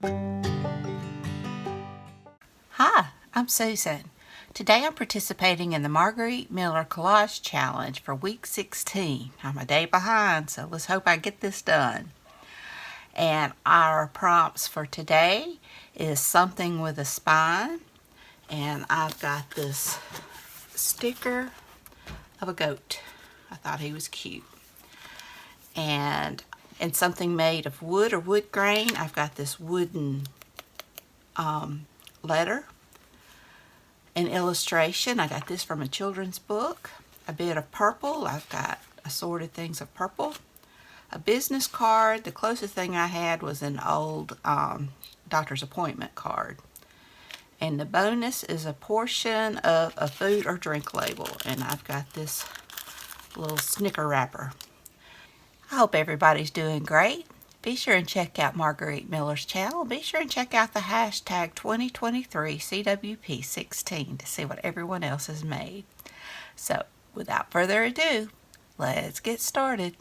Hi, I'm Susan. Today I'm participating in the Margarete Miller Collage Challenge for week 16. I'm a day behind, so let's hope I get this done. And our prompts for today is something with a spine. And I've got this sticker of a goat. I thought he was cute. And something made of wood or wood grain. I've got this wooden letter. An illustration, I got this from a children's book. A bit of purple, I've got assorted things of purple. A business card, the closest thing I had was an old doctor's appointment card. And the bonus is a portion of a food or drink label. And I've got this little Snicker wrapper. I hope everybody's doing great. Be sure and check out Margarete Miller's channel. Be sure and check out the hashtag 2023 CWP16 to see what everyone else has made. So, without further ado, let's get started.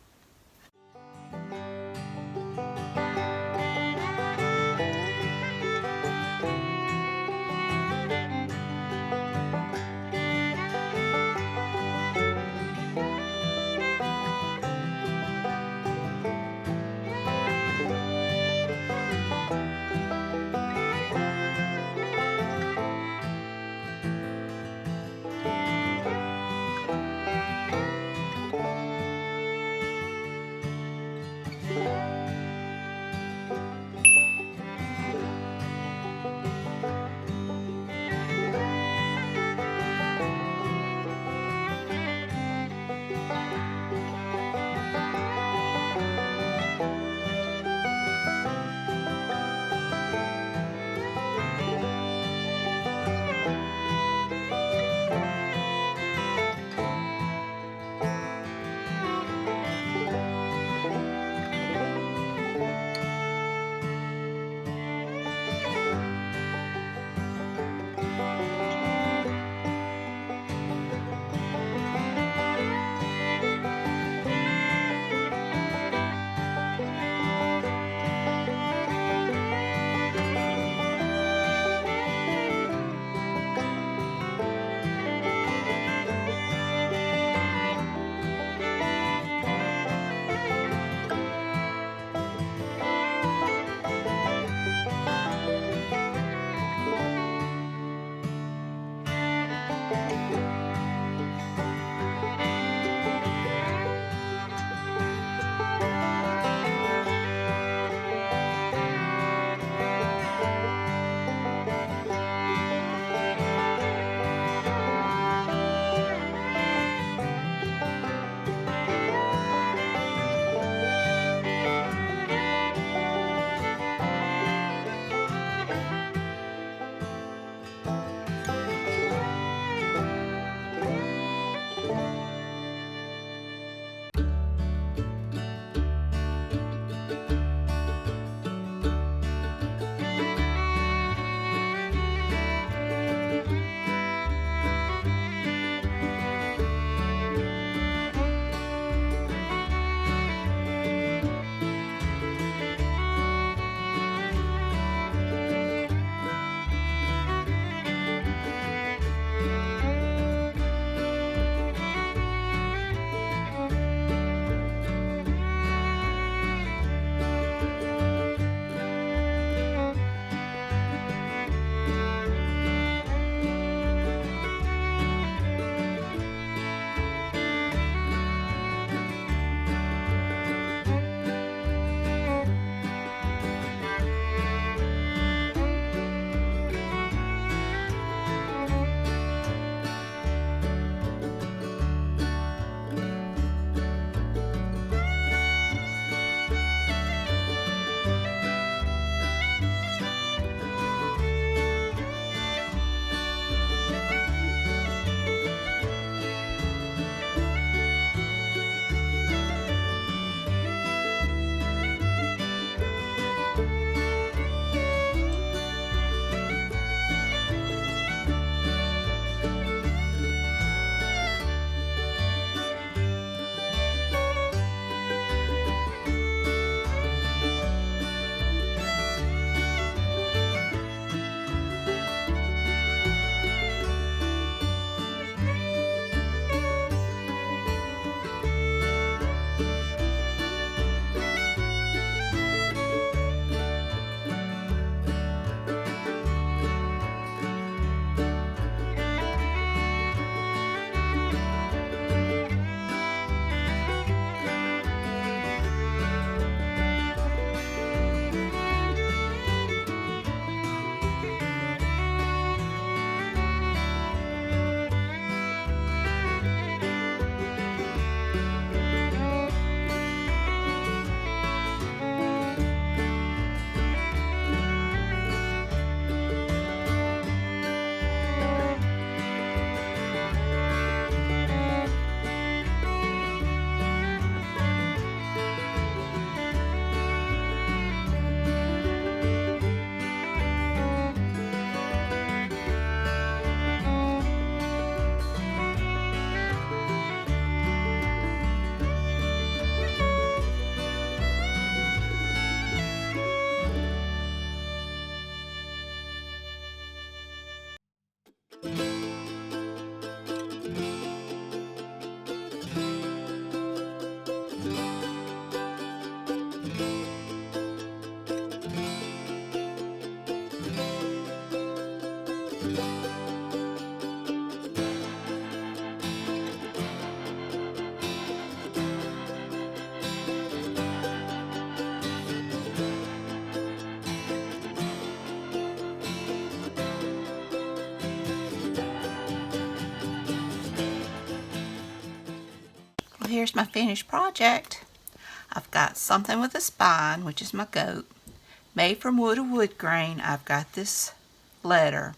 here's my finished project. I've got something with a spine, which is my goat. Made from wood or wood grain, I've got this letter.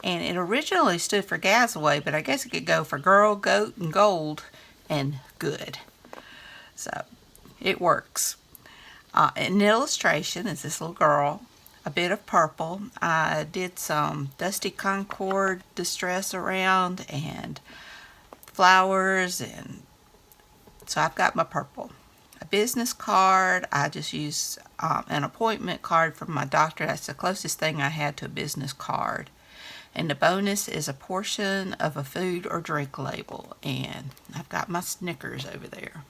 And it originally stood for Gazaway, but I guess it could go for girl, goat, and gold, and good. So, it works. An illustration is this little girl. A bit of purple. I did some Dusty Concord distress around, and flowers, and so I've got my purple. A business card, I just used an appointment card from my doctor. That's the closest thing I had to a business card. And the bonus is a portion of a food or drink label. And I've got my Snickers over there.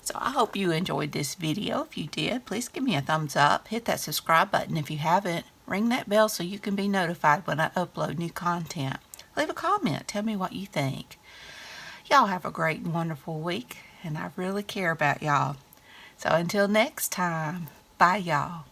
So I hope you enjoyed this video. If you did, please give me a thumbs up. Hit that subscribe button if you haven't. Ring that bell so you can be notified when I upload new content. Leave a comment. Tell me what you think. Y'all have a great and wonderful week. And I really care about y'all. So until next time, bye y'all.